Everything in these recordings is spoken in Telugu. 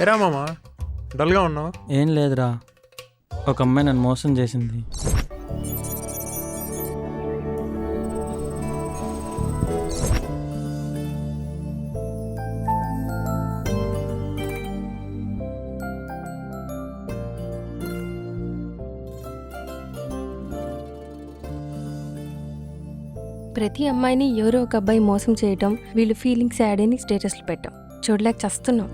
ఏరా మామా డల్గా ఉన్నావు? ఏం లేదురా, ఒక అమ్మాయి నన్ను మోసం చేసింది. ప్రతి అమ్మాయిని ఎవరో ఒక అబ్బాయి మోసం చేయటం, వీళ్ళు ఫీలింగ్స్ యాడ్ అని స్టేటస్లు పెట్టాం. చూడలేక చస్తున్నాం.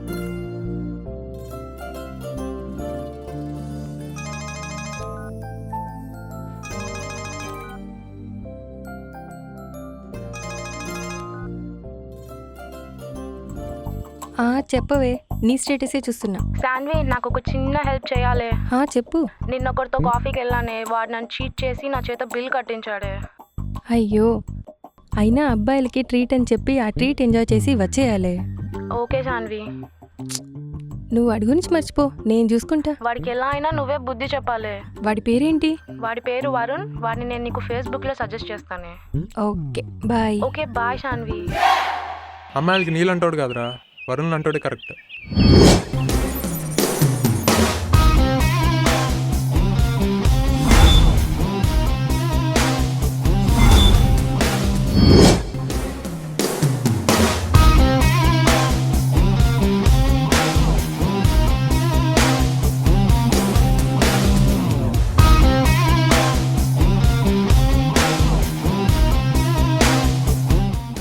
చెప్పవే, నీ స్టేటసే చూస్తున్నా. శాన్వి, నాకు ఒక చిన్న హెల్ప్ చేయాలి. చెప్పు. నిన్న ఒకరితో కాఫీకి వెళ్ళానే, వాడు నన్ను చీట్ చేసి నా చేత బిల్ కట్టించాడే. అయ్యో, అయినా అబ్బాయిలకి ట్రీట్ అని చెప్పి ఆ ట్రీట్ ఎంజాయ్ చేసి వచ్చేయాలి. ఓకే శాన్వి, నువ్వు వాడి గురించి మర్చిపో, నేను చూసుకుంటా. వాడికి ఎలా అయినా నువ్వే బుద్ధి చెప్పాలి. వాడి పేరేంటి? వాడి పేరు వరుణ్. వాడిని నేను నీకు ఫేస్బుక్ లో సజెస్ట్ చేస్తానే. Okay bye. Okay bye Shanvi. అమ్మాయిలకి నీళ్ళు అంటాడు కాదురా, వరుణ్ అంటాడే correct.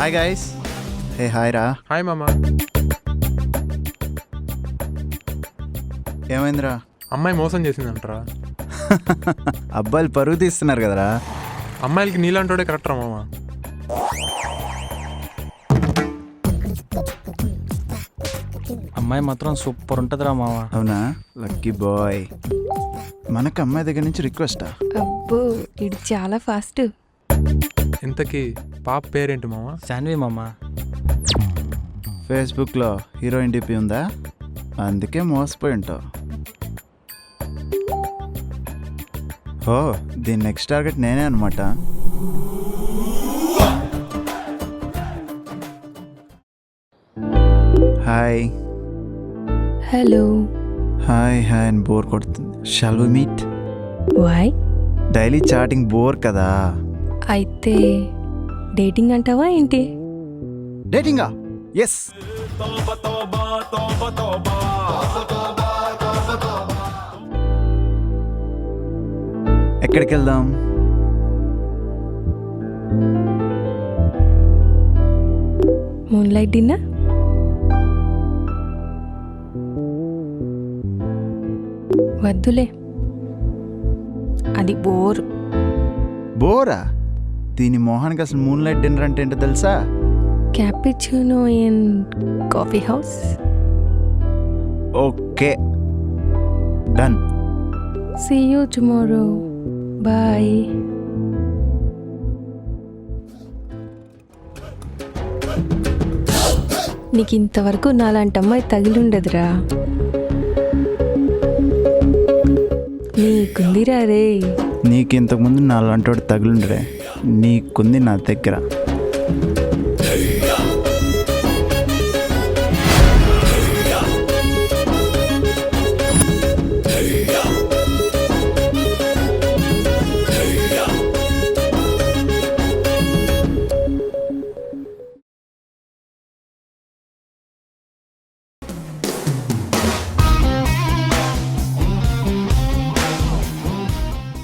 Hi guys. Hey hi రా. హాయ్ మామా. ఏమైందిరా? అమ్మాయి మోసం చేసిందంటరా. అబ్బాయిలు పరుగు తీస్తున్నారు కదరా. అమ్మాయిలకి నీళ్ళు అంటాడే కరెక్ట్ రా మామా. అమ్మాయి మాత్రం సూపర్ ఉంటుందిరా మామ. అవునా? Lucky boy. మనకు అమ్మాయి దగ్గర నుంచి రిక్వెస్టా? అబ్బో, ఇది చాలా ఫాస్ట్. ఇంతకీ పాప పేరేంటి మామా? శాన్వి మామ. ఫేస్బుక్లో హీరోయిన్ డిపి ఉందా? అందుకే మోసపోయి ఉంటావు. ఓ, దీని నెక్స్ట్ టార్గెట్ నేనే అనమాట. హాయ్. హలో. హాయ్ హాయ్ అని బోర్ కొడుతుంది. Shall we meet? Why? Daily chatting bore కదా. అయితే డేటింగ్ అంటావా ఏంటి? డేటింగా? ఎస్. ఎక్కడికి వెళ్దాం? Moonlight dinner? వద్దులే, అది బోర్. బోరా? దీని మోహన్కి అసలు మూన్ లైట్ డిన్నర్ అంటే ఏంటో తెలుసా? Cappuccino in coffee house. Okay, done. See you tomorrow. Bye. నీకు ఇంతవరకు నాలాంటి అమ్మాయి తగిలిండదురా. నీకుందిరా రే. నీకు ఇంతకుముందు నా లాంటి తగులుండరే. నీకుంది నా దగ్గర.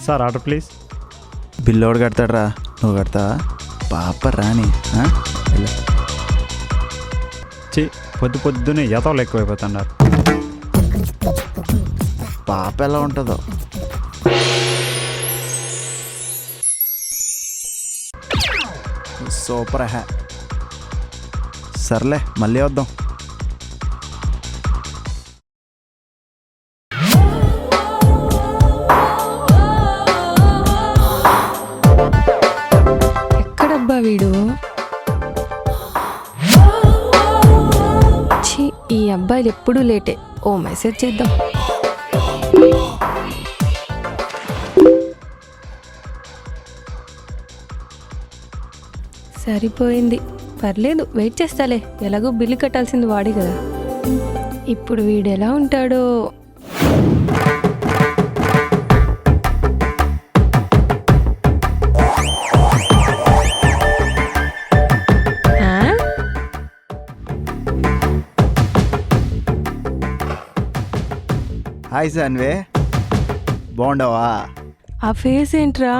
Sir order please. బిల్లోడు కడతాడరా, నువ్వు కడతావా? పాప రాని. పొద్దునే ఎతవలు ఎక్కువైపోతున్నారు. పాప ఎలా ఉంటుందో. సూపర్ హ్యా. సర్లే, మళ్ళీ వద్దాం. వీడు ఈ అబ్బాయిలు ఎప్పుడూ లేటే. ఓ మెసేజ్ చేద్దాం. సరిపోయింది, పర్లేదు, వెయిట్ చేస్తాలే. ఎలాగో బిల్లు కట్టాల్సింది వాడే కదా. ఇప్పుడు వీడు ఎలా ఉంటాడో. ఆ? హాయ్ సాన్వే, బాగుండవా? ఆ ఫేస్ ఏంట్రా,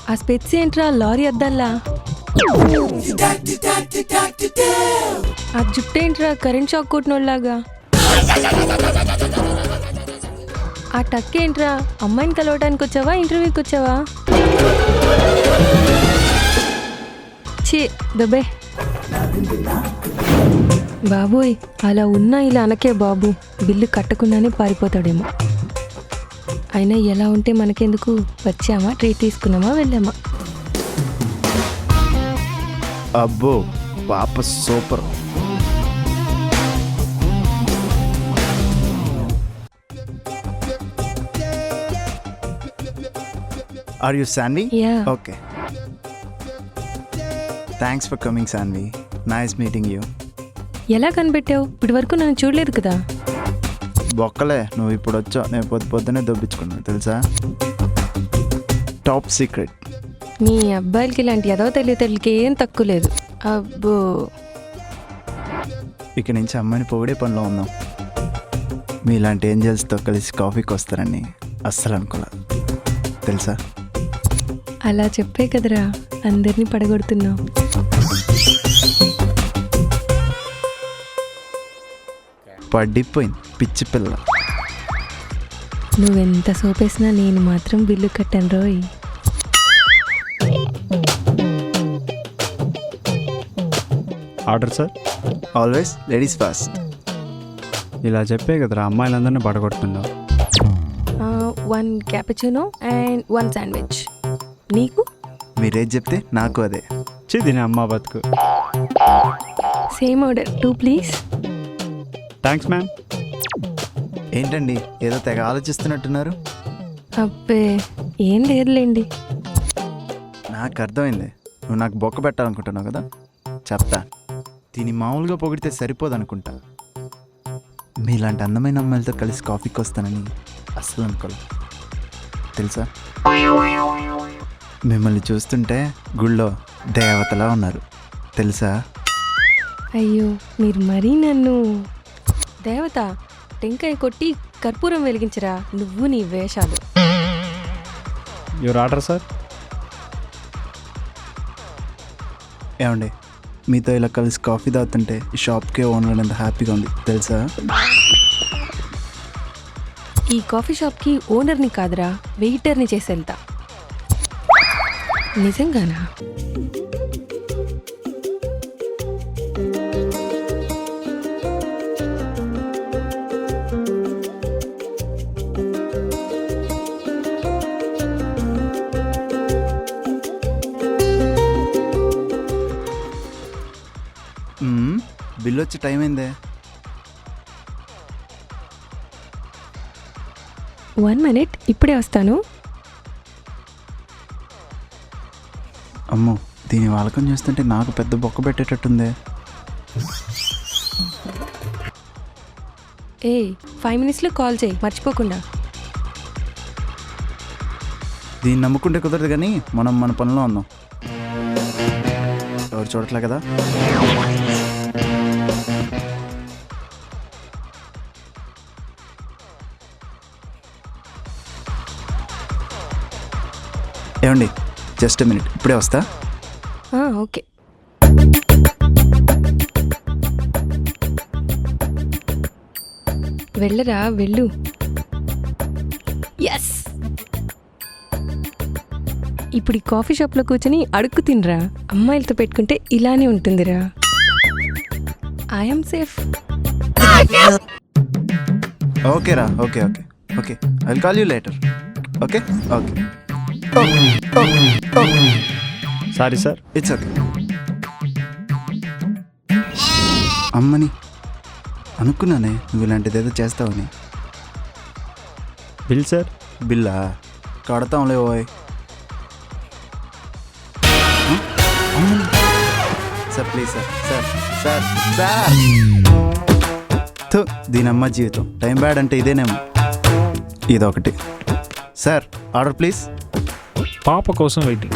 ఆ స్పెట్స్ ఏంట్రా లారీ అద్దల్లా, ఆ జుట్టు ఏంట్రా కరెంట్ షాక్ కొట్టినోళ్ళలాగా, ఆ టక్ ఏంట్రా అమ్మాయిని కలవడానికి వచ్చావా ఇంటర్వ్యూకి వచ్చావా? ఛీ దబ్బే బాబోయ్, అలా ఉన్నా ఇలా అనకే బాబు, బిల్లు కట్టకుండానే పారిపోతాడేమో. అయినా ఎలా ఉంటే మనకెందుకు, వచ్చామా ట్రీట్ తీసుకున్నామా వెళ్ళామా. అబ్బో పాప super. Are you Sanvi? Yeah. Okay, thanks for coming Sanvi, nice meeting you. ఎలా కనిపెట్టావు, ఇప్పటి వరకు నన్ను చూడలేదు కదా. బొక్కలే, నువ్వు ఇప్పుడు వచ్చావు, నేను పొద్దున్నే దొబ్బించుకున్నాను తెలుసా. Top secret. మీ అబ్బాయిలకి ఇలాంటి ఎదవ తెలివితేటలకి ఏం తక్కువ లేదు. అబ్బో, ఇక నుంచి అమ్మాయిని పొగిడే పనిలో ఉందాం. మీలాంటి ఏంజల్స్తో కలిసి కాఫీకి వస్తారని అస్సలు అనుకోలేదు తెలుసా. అలా చెప్పే కదరా అందరినీ పడగొడుతున్నావు. పడిపోయింది పిచ్చి పిల్ల. నువ్వెంత సోపేసినా నేను మాత్రం బిల్లు కట్టాను రోయ్. Order sir. Always ladies first. ఇలా చెప్పే కదరా అమ్మాయిలందరినీ పడగొడుతున్నావు. 1 క్యాపుచినో అండ్ 1 శాండ్విచ్. నీకు? మీరేది చెప్తే నాకు అదే. దీని అమ్మ బతుకు. Same order 2 please. Thanks ma'am. ఏంటండి ఏదో తెగ ఆలోచిస్తున్నట్టున్నారు? అబ్బే ఏం లేదులేండి. నాకు అర్థమైంది, నువ్వు నాకు బొక్క పెట్టాలనుకుంటున్నావు కదా. చెప్తా, దీన్ని మామూలుగా పొగిడితే సరిపోదు అనుకుంటా. మీలాంటి అందమైన అమ్మాయిలతో కలిసి కాఫీకి వస్తానని అస్సలు అనుకోలేదు తెలుసా. మిమ్మల్ని చూస్తుంటే గుళ్ళో దేవతలా ఉన్నారు తెలుసా. అయ్యో మీరు మరీ నన్ను. దేవత టెంకాయ కొట్టి కర్పూరం వెలిగించరా నువ్వు నీ వేషాలు. Your order sir. ఏమండి, మీతో ఇలా కలిసి కాఫీ తాగుతుంటే ఈ షాప్కే ఓనర్ ఎంత హ్యాపీగా ఉంది తెలుసా. ఈ కాఫీ షాప్కి ఓనర్ని కాదురా వెయిటర్ని చేసి వెళ్తా. నిజంగానా? బిల్లు వచ్చి టైం అయిందే. 1 minute ఇప్పుడే వస్తాను. అమ్మో, దీని వాలకం చూస్తుంటే నాకు పెద్ద బొక్క పెట్టేటట్టుందే. 5 minutesలో కాల్ చేయి మర్చిపోకుండా. దీన్ని నమ్ముకుంటే కుదరదు కానీ మనం మన పనిలో ఉన్నాం. ఎవరు చూడట్లే కదా. ఏమండి, జస్ట్ మినిట్, ఇప్పుడే వస్తా. ఓకే. వెళ్ళరా వెళ్ళు. ఎస్, ఇప్పుడు ఈ కాఫీ షాప్లో కూర్చొని అడుక్కు తినరా. అమ్మాయిలతో పెట్టుకుంటే ఇలానే ఉంటుందిరా. I'm safe. ఓకేరా, okay okay okay, I will call you later. Okay okay. Sorry sir. It's okay. అమ్మని అనుకున్నానే నువ్వు ఇలాంటిది ఏదో చేస్తావని. Bill sir. బిల్లా కడతాంలే ఓయ్. Sir please sir, sir sir sir. దీనమ్మ జీవితం టైం బ్యాడ్ అంటే ఇదేనేమో. ఇదొకటి. Sir order please. పాప కోసం వెయిటింగ్.